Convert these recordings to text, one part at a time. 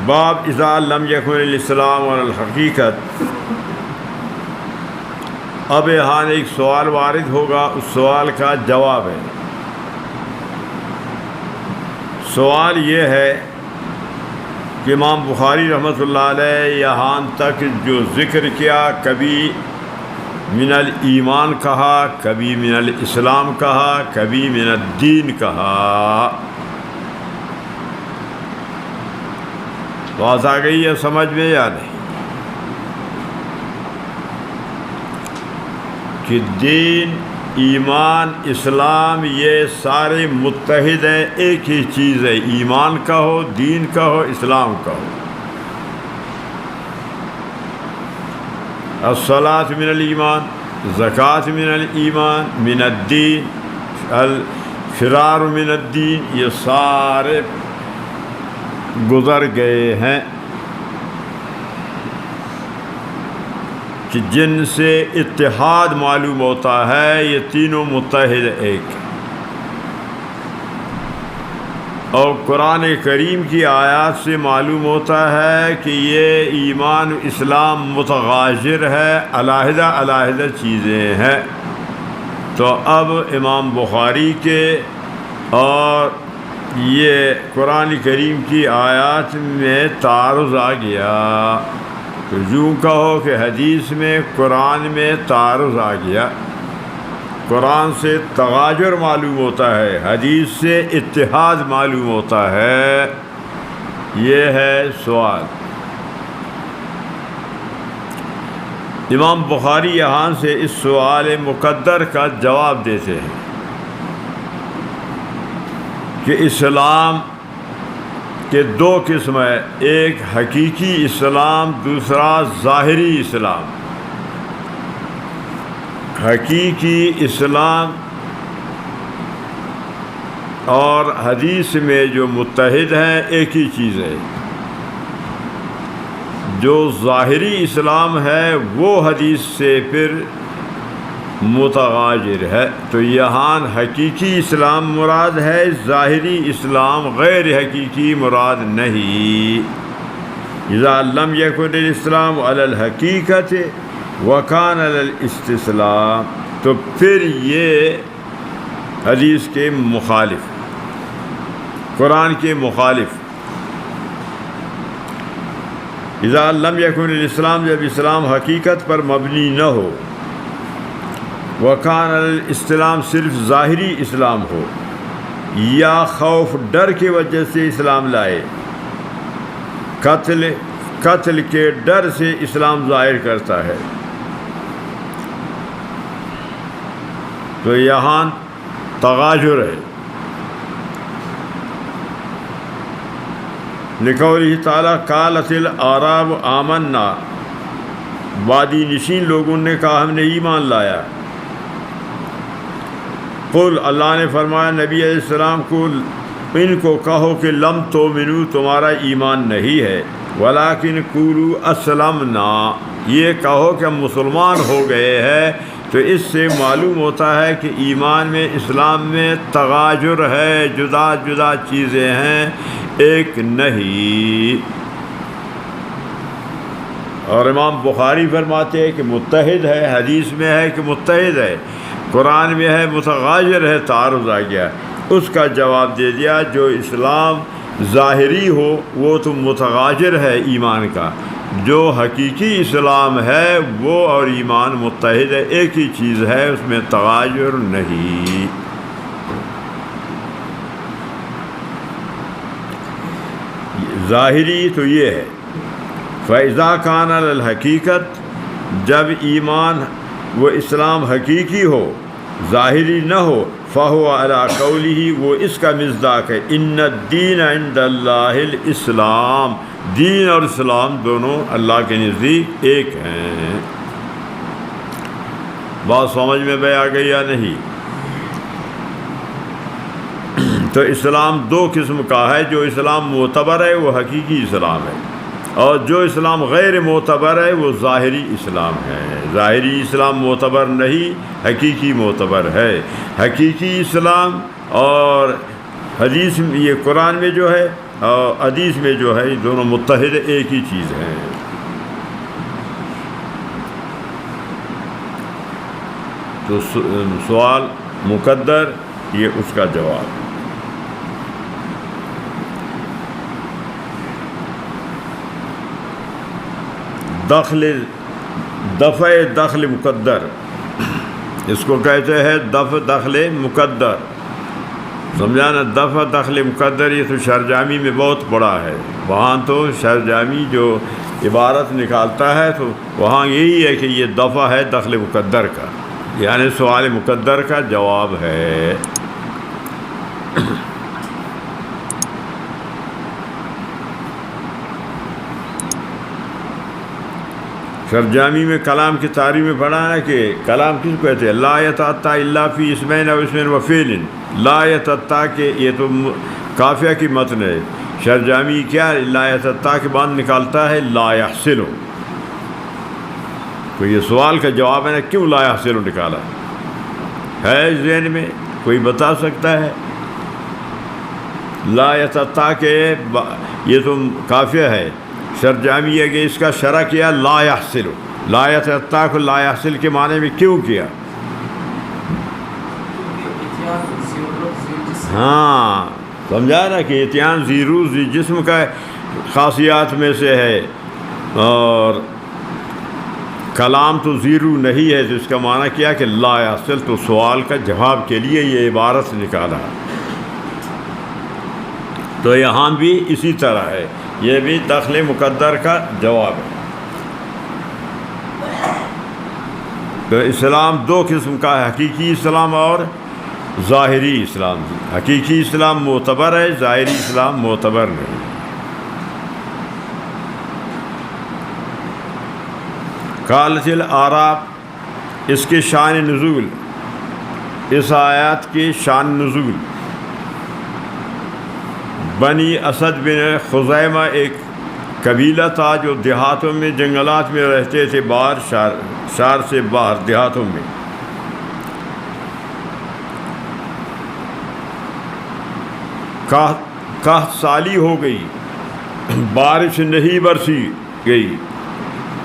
باب اذا لم یکن الاسلام علی الحقیقت۔ اب یہاں ایک سوال وارد ہوگا، اس سوال کا جواب ہے۔ سوال یہ ہے کہ امام بخاری رحمۃ اللہ علیہ یہاں تک جو ذکر کیا، کبھی من الایمان کہا، کبھی من الاسلام کہا، کبھی من الدین کہا، بات آ گئی ہے سمجھ میں یا نہیں؟ کہ دین، ایمان، اسلام یہ سارے متحد ہیں، ایک ہی چیز ہے، ایمان کہو، دین کہو، اسلام کہو۔ الصلاۃ من الایمان، زکوٰۃ من الایمان، من الدین، الفرار من الدین، یہ سارے گزر گئے ہیں کہ جن سے اتحاد معلوم ہوتا ہے، یہ تینوں متحد ایک۔ اور قرآن کریم کی آیات سے معلوم ہوتا ہے کہ یہ ایمان و اسلام متغایر ہے، علیحدہ علیحدہ چیزیں ہیں۔ تو اب امام بخاری کے اور یہ قرآن کریم کی آیات میں تعارض آ گیا، تو یوں کہو کہ حدیث میں قرآن میں تعارض آ گیا۔ قرآن سے تغایر معلوم ہوتا ہے، حدیث سے اتحاد معلوم ہوتا ہے۔ یہ ہے سوال۔ امام بخاری یہاں سے اس سوال مقدر کا جواب دیتے ہیں کہ اسلام کے دو قسم ہے، ایک حقیقی اسلام، دوسرا ظاہری اسلام۔ حقیقی اسلام اور حدیث میں جو متحد ہیں ایک ہی چیز ہے۔ جو ظاہری اسلام ہے وہ حدیث سے پھر متغایر ہے۔ تو یہاں حقیقی اسلام مراد ہے، ظاہری اسلام غیر حقیقی مراد نہیں۔ اذا لم یکن الاسلام علی الحقیقت وکان علی الاستسلام، تو پھر یہ حدیث کے مخالف، قرآن کے مخالف۔ اذا لم یکن الاسلام، جب اسلام حقیقت پر مبنی نہ ہو، وکان الاسلام صرف ظاہری اسلام ہو، یا خوف ڈر کی وجہ سے اسلام لائے، قتل کے ڈر سے اسلام ظاہر کرتا ہے، تو یہاں تغایر ہے۔ لقوله تعالیٰ قالت الاعراب آمنا، وادی نشین لوگوں نے کہا ہم نے ایمان لایا۔ قل، اللہ نے فرمایا نبی علیہ السلام کو ان کو کہو کہ لم تؤمنوا، تمہارا ایمان نہیں ہے، ولکن قولوا اسلمنا، یہ کہو کہ ہم مسلمان ہو گئے ہیں۔ تو اس سے معلوم ہوتا ہے کہ ایمان میں، اسلام میں تغایر ہے، جدا جدا چیزیں ہیں، ایک نہیں۔ اور امام بخاری فرماتے ہیں کہ متحد ہے، حدیث میں ہے کہ متحد ہے، قرآن میں ہے متغایر ہے، تعارض آ گیا۔ اس کا جواب دے دیا، جو اسلام ظاہری ہو وہ تو متغایر ہے ایمان کا، جو حقیقی اسلام ہے وہ اور ایمان متحد ہے، ایک ہی چیز ہے، اس میں تغایر نہیں۔ ظاہری تو یہ ہے، فَإِذَا كَانَ عَلَى الْحَقِيقَةِ، جب ایمان وہ اسلام حقیقی ہو، ظاہری نہ ہو، فَهُوَ عَلَىٰ قَوْلِهِ، وہ اس کا مصداق ہے، إِنَّ الدِّينَ عِنْدَ اللَّهِ الْإِسْلَامِ، دین اور اسلام دونوں اللہ کے نزدیک ایک ہیں۔ بات سمجھ میں آ گئی یا نہیں؟ تو اسلام دو قسم کا ہے، جو اسلام معتبر ہے وہ حقیقی اسلام ہے، اور جو اسلام غیر معتبر ہے وہ ظاہری اسلام ہے۔ ظاہری اسلام معتبر نہیں، حقیقی معتبر ہے۔ حقیقی اسلام اور حدیث یہ قرآن میں جو ہے اور حدیث میں جو ہے دونوں متحد ایک ہی چیز ہیں. تو سوال مقدر یہ اس کا جواب. دخل مقدر اس کو کہتے ہیں دخل مقدر. سمجھا نا؟ دخل مقدر یہ تو شرجامی میں بہت بڑا ہے. وہاں تو شرجامی جو عبارت نکالتا ہے تو وہاں یہی ہے کہ یہ دفع ہے دخل مقدر کا، یعنی سوال مقدر کا جواب ہے. شرجامی میں کلام کی تعریف میں پڑھا ہے کہ کلام کس کو کہتے ہیں؟ لا یتعطا الا فی اسمین او اسمین و فعل. لا یتعطا کہ یہ تو قافیہ کی متن ہے. شرجامی کیا لا یتعطا کے بعد نکالتا ہے لا یحصل. تو یہ سوال کا جواب ہے نا، کیوں لا یحصل نکالا ہے ذہن میں؟ کوئی بتا سکتا ہے؟ لا یتعطا کہ یہ تو قافیہ ہے. شرجامی ہے کہ اس کا شرح کیا لا یحصل. لا یتعطا کو لا یحصل کے معنی میں کیوں کیا؟ ہاں سمجھا نا کہ اتیان زیرو جسم کا خاصیات میں سے ہے، اور کلام تو زیرو نہیں ہے، تو اس کا معنی کیا کہ لا یحصل. تو سوال کا جواب کے لیے یہ عبارت نکالا. تو یہاں بھی اسی طرح ہے، یہ بھی دخل مقدر کا جواب ہے. تو اسلام دو قسم کا ہے، حقیقی اسلام اور ظاہری اسلام. حقیقی اسلام معتبر ہے، ظاہری اسلام معتبر نہیں. قالت الاعراب، اس کے شان نزول، اس آیات کی شان نزول. بنی اسد بن خزیمہ ایک قبیلہ تھا جو دیہاتوں میں جنگلات میں رہتے تھے، باہر شہر سے باہر دیہاتوں میں. قحط سالی ہو گئی، بارش نہیں برسی گئی.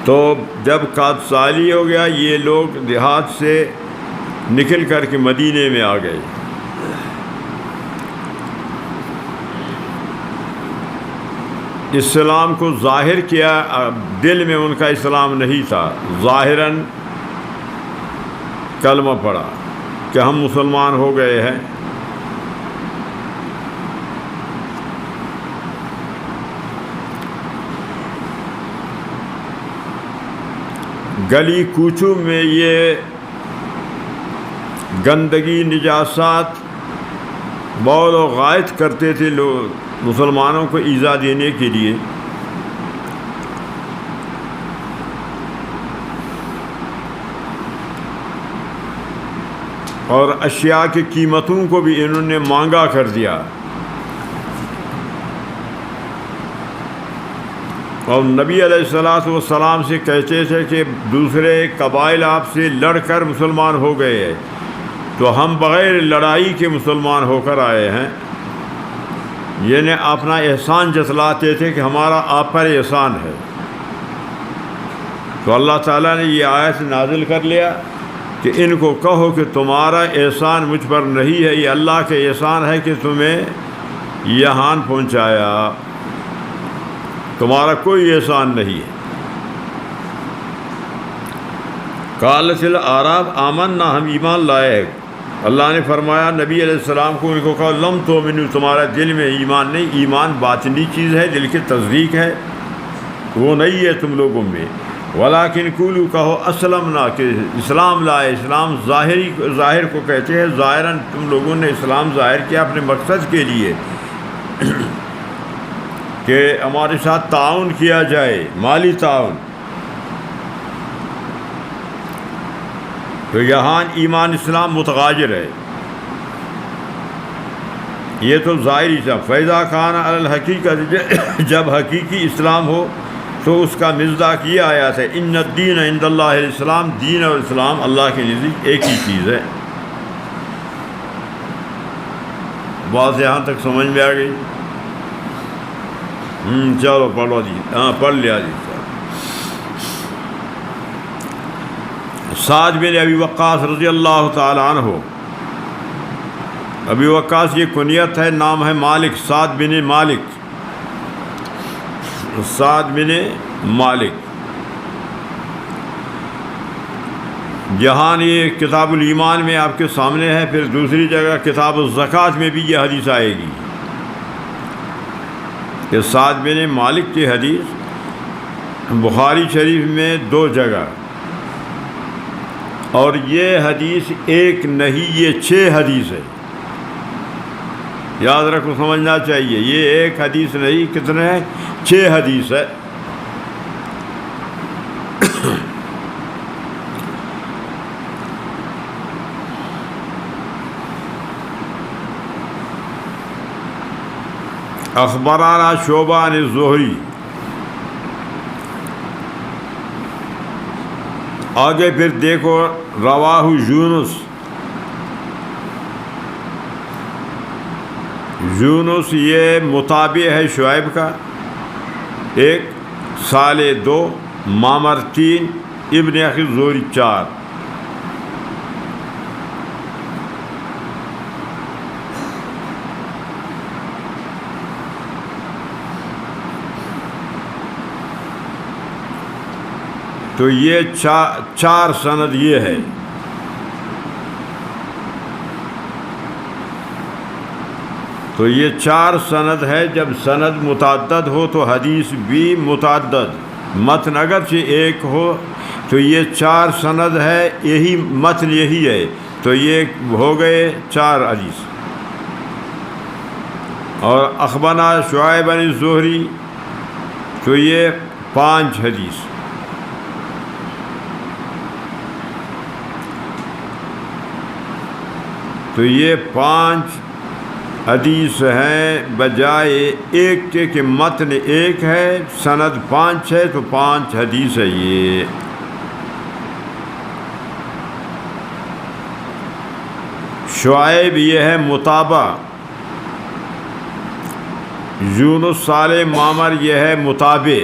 تو جب قحط سالی ہو گیا یہ لوگ دیہات سے نکل کر کے مدینے میں آ گئے. اسلام کو ظاہر کیا، دل میں ان کا اسلام نہیں تھا. ظاہراً کلمہ پڑھا کہ ہم مسلمان ہو گئے ہیں. گلی کوچوں میں یہ گندگی نجاسات بول و غائط کرتے تھے لوگ مسلمانوں کو ایذا دینے کے لیے. اور اشیاء کی قیمتوں کو بھی انہوں نے مہنگا کر دیا. اور نبی علیہ الصلوۃ والسلام سے کہتے تھے کہ دوسرے قبائل آپ سے لڑ کر مسلمان ہو گئے ہیں، تو ہم بغیر لڑائی کے مسلمان ہو کر آئے ہیں. یعنی اپنا احسان جتلاتے تھے کہ ہمارا آپ پر احسان ہے. تو اللہ تعالیٰ نے یہ آیت نازل کر لیا کہ ان کو کہو کہ تمہارا احسان مجھ پر نہیں ہے، یہ اللہ کے احسان ہے کہ تمہیں یہاں پہنچایا، تمہارا کوئی احسان نہیں ہے. قالت الاعراب آمنا، ہم ایمان لائے ہیں. اللہ نے فرمایا نبی علیہ السلام کو، ان کو کہا لم تؤمنوا، تمہارا دل میں ایمان نہیں. ایمان باطنی چیز ہے، دل کی تصدیق ہے، وہ نہیں ہے تم لوگوں میں. ولیکن قولوا، کہو اسلمنا، کہ اسلام لائے. اسلام ظاہر کو کہتے ہیں. ظاہراً تم لوگوں نے اسلام ظاہر کیا اپنے مقصد کے لیے کہ ہمارے ساتھ تعاون کیا جائے، مالی تعاون. تو یہاں ایمان اسلام متغاجر ہے، یہ تو ظاہری اسلام. فیضا خان الحقیقت، جب حقیقی اسلام ہو تو اس کا مصداق یہ آیات ہے ان الدین عند اللہ الاسلام، دین اور اسلام اللہ کے نزدیک ایک ہی چیز ہے. بات یہاں تک سمجھ میں آ گئی؟ چلو پڑھو جی، ہاں پڑھ لیا جی. سعد بن ابی وقاص رضی اللہ تعالی عنہ. ابی وقاص یہ کنیت ہے، نام ہے مالک، سعد بن مالک. سعد بن مالک. جہاں یہ کتاب الایمان میں آپ کے سامنے ہے، پھر دوسری جگہ کتاب الزکوٰۃ میں بھی یہ حدیث آئے گی کہ سعد بن مالک کی حدیث بخاری شریف میں 2 جگہ، اور یہ حدیث ایک نہیں، یہ 6 حدیث ہے. یاد رکھو، سمجھنا چاہیے، یہ ایک حدیث نہیں، کتنے ہیں؟ 6 حدیث ہے. اخبرانہ شعبہ عن الزہری. آگے پھر دیکھو، رواہ یونس. یونس یہ متابع ہے شعیب کا، 1، صالح 2، معمر 3، ابن اخی الزہری 4. تو یہ 4 سند یہ ہے. تو یہ 4 سند ہے. جب سند متعدد ہو تو حدیث بھی متعدد، متن اگرچہ ایک ہو تو یہ 4 سند ہے، یہی متن یہی ہے، تو یہ ہو گئے 4 حدیث. اور اخبرنا شعیب عن الزہری تو یہ 5 حدیث. تو یہ 5 حدیث ہیں بجائے ایک کے کہ متن ایک ہے، سند 5 ہے، تو 5 حدیث ہے. یہ شعیب یہ ہے متابع، یونس صالح معمر یہ ہے متابع،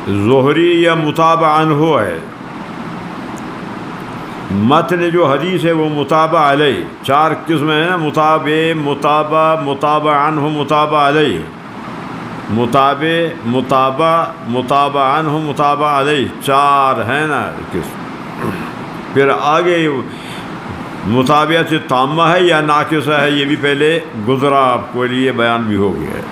زہری یا متابع عنہ ہے. متن جو حدیث ہے وہ متابع علیہ. 4 قسمیں ہیں نا، متابع، متابع، متابع عنہ، متابع علیہ. متابع، متابع، متابع عنہ، متابع علیہ، 4 ہیں نا قسم. پھر آگے متابعت تامہ ہے یا ناقصہ ہے، یہ بھی پہلے گزرا، آپ کو لیے بیان بھی ہو گیا ہے.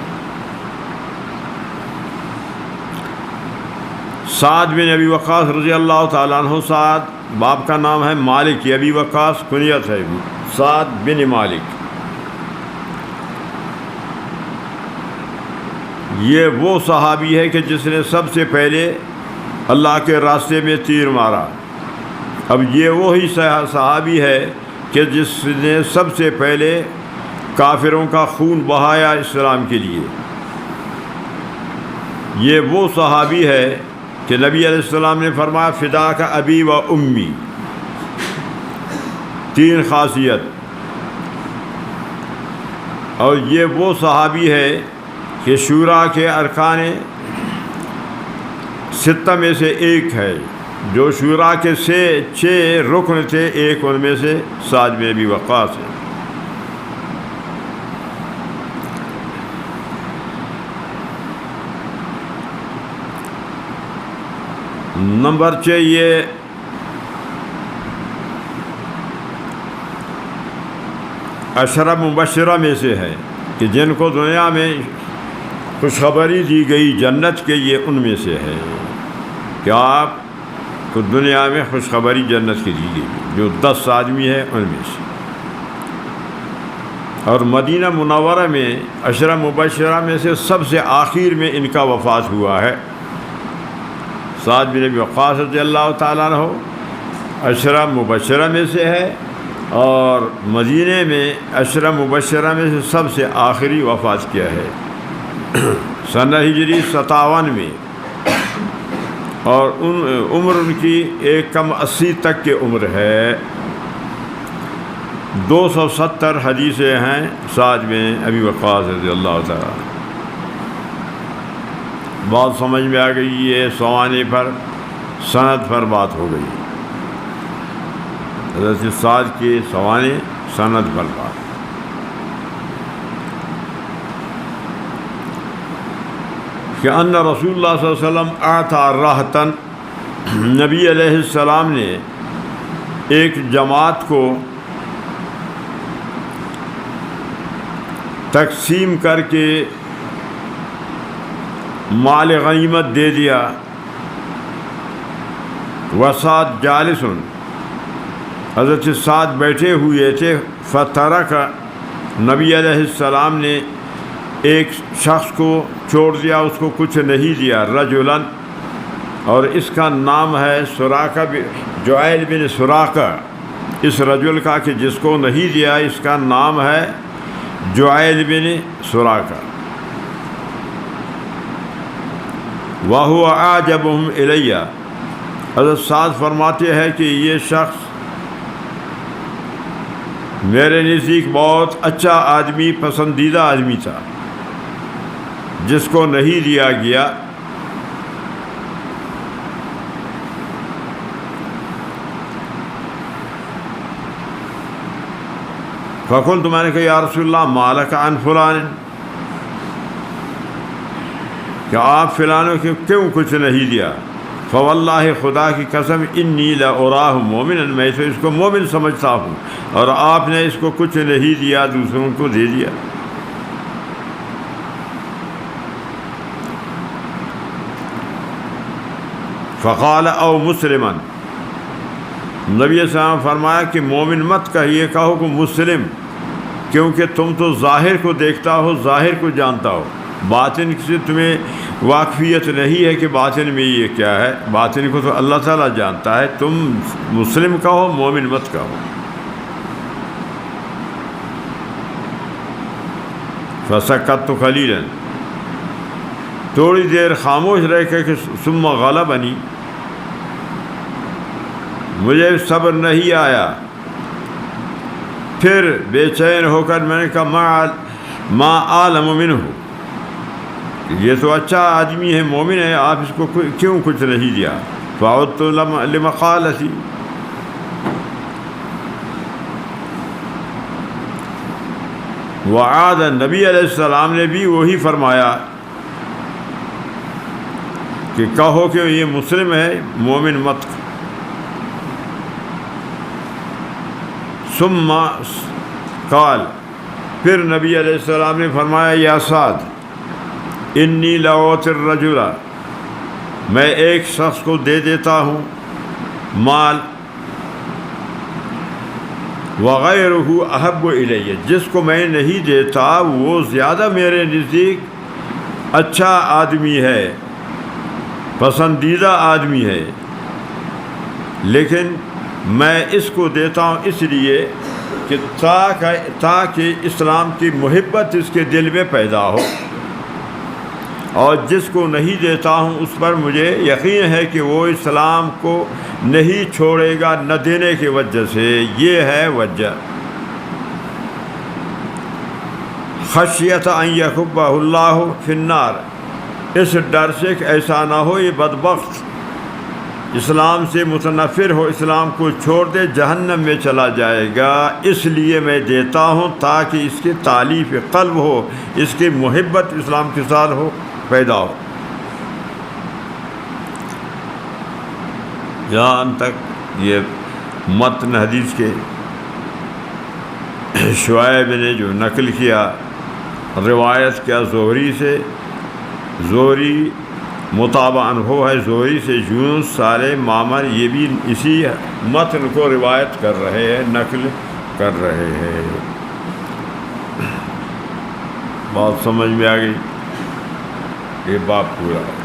سعد بن ابی وقاص رضی اللہ تعالیٰ عنہ. سعد باپ کا نام ہے، مالک ابی وقاص کنیت ہے، سعد بن مالک. یہ وہ صحابی ہے کہ جس نے سب سے پہلے اللہ کے راستے میں تیر مارا. اب یہ وہی صحابی ہے کہ جس نے سب سے پہلے کافروں کا خون بہایا اسلام کے لیے. یہ وہ صحابی ہے کہ نبی علیہ السلام نے فرمایا فدا کا ابی و امی. 3 خاصیت. اور یہ وہ صحابی ہے کہ شورا کے ارکان 6 میں سے ایک ہے. جو شورا کے 6 رکن تھے، ایک ان میں سے سعد بن ابی وقاص ہے. نمبر 6 یہ عشرہ مبشرہ میں سے ہے کہ جن کو دنیا میں خوشخبری دی گئی جنت کے، یہ ان میں سے ہے کہ آپ کو دنیا میں خوشخبری جنت کی دی گئی، جو 10 آدمی ہیں ان میں سے. اور مدینہ منورہ میں عشرہ مبشرہ میں سے سب سے آخر میں ان کا وفات ہوا ہے. سعد بن ابی وقاص رضی اللہ تعالیٰ عنہ عشرہ مبشرہ میں سے ہے، اور مدینے میں عشرہ مبشرہ میں سے سب سے آخری وفات کیا ہے سنہ ہجری 57 میں. اور عمر ان کی 1 کم 80 تک کی عمر ہے. 270 حدیثیں ہیں سعد بن ابی وقاص رضی اللہ تعالیٰ. بات سمجھ میں آ گئی. یہ سوانے پر سند پر بات ہو گئی. حضرت سعد کے سوانے سند پر بات. کہ ان رسول اللہ صلی اللہ علیہ وسلم اعطى راحتاً، نبی علیہ السلام نے ایک جماعت کو تقسیم کر کے مال غنیمت دے دیا. وسعد جالس، حضرت سعد بیٹھے ہوئے تھے. فترک، نبی علیہ السلام نے ایک شخص کو چھوڑ دیا، اس کو کچھ نہیں دیا. رجلاً، اور اس کا نام ہے سراقہ جعیل بن سراقہ. اس رجل کا کہ جس کو نہیں دیا، اس کا نام ہے جعیل بن سراقہ. وَهُوَ أَعْجَبُهُمْ إِلَيَّ، حضرت سعد فرماتے ہیں کہ یہ شخص میرے نزدیک بہت اچھا آدمی، پسندیدہ آدمی تھا، جس کو نہیں دیا گیا. فقلت، میں نے کہا یا رسول اللہ ما لک عن فلان، کہ آپ فلانوں کے کیوں کچھ نہیں دیا؟ فواللہ، خدا کی قسم، انی لأراہ مومنا، میں تو اس کو مومن سمجھتا ہوں، اور آپ نے اس کو کچھ نہیں دیا، دوسروں کو دے دیا. فقال او مسلما، نبی صلی اللہ علیہ وسلم فرمایا کہ مومن مت کہیے، کہو کہ مسلم، کیونکہ تم تو ظاہر کو دیکھتا ہو، ظاہر کو جانتا ہو، باطن سے تمہیں واقفیت نہیں ہے کہ باطن میں یہ کیا ہے. باطن کو تو اللہ تعالیٰ جانتا ہے. تم مسلم کہو، مومن مت کہو. فسکت قلیلا، تھوڑی دیر خاموش رہ کے کہ ثم غلبنی، مجھے صبر نہیں آیا، پھر بے چین ہو کر میں نے کہا ما عالم منہ، یہ تو اچھا آدمی ہے، مومن ہے، آپ اس کو کیوں کچھ نہیں دیا؟ فعدت لمقالتی، وعاد، نبی علیہ السلام نے بھی وہی فرمایا کہ کہو کہ یہ مسلم ہے، مومن مت. ثم قال، پھر نبی علیہ السلام نے فرمایا یا سعد، انی لأعطی الرجل، میں ایک شخص کو دے دیتا ہوں مال، وغیرہ احب الیہ، جس کو میں نہیں دیتا وہ زیادہ میرے نزدیک اچھا آدمی ہے، پسندیدہ آدمی ہے، لیکن میں اس کو دیتا ہوں اس لیے کہ تاکہ اسلام کی محبت اس کے دل میں پیدا ہو، اور جس کو نہیں دیتا ہوں اس پر مجھے یقین ہے کہ وہ اسلام کو نہیں چھوڑے گا، نہ دینے کی وجہ سے. یہ ہے وجہ. خشیت ان یکبہ اللہ فی النار، اس ڈر سے کہ ایسا نہ ہو یہ بدبخت اسلام سے متنفر ہو، اسلام کو چھوڑ دے، جہنم میں چلا جائے گا. اس لیے میں دیتا ہوں تاکہ اس کی تالیف قلب ہو، اس کی محبت اسلام کے ساتھ ہو، پیدا ہو. جہاں تک یہ متن حدیث کے شعیب نے جو نقل کیا، روایت کیا زہری سے، زہری متابعاً ہو ہے زہری سے، یونس، صالح، معمر، یہ بھی اسی متن کو روایت کر رہے ہیں، نقل کر رہے ہیں. بات سمجھ میں آ گئی. یہ باب پورا ہے.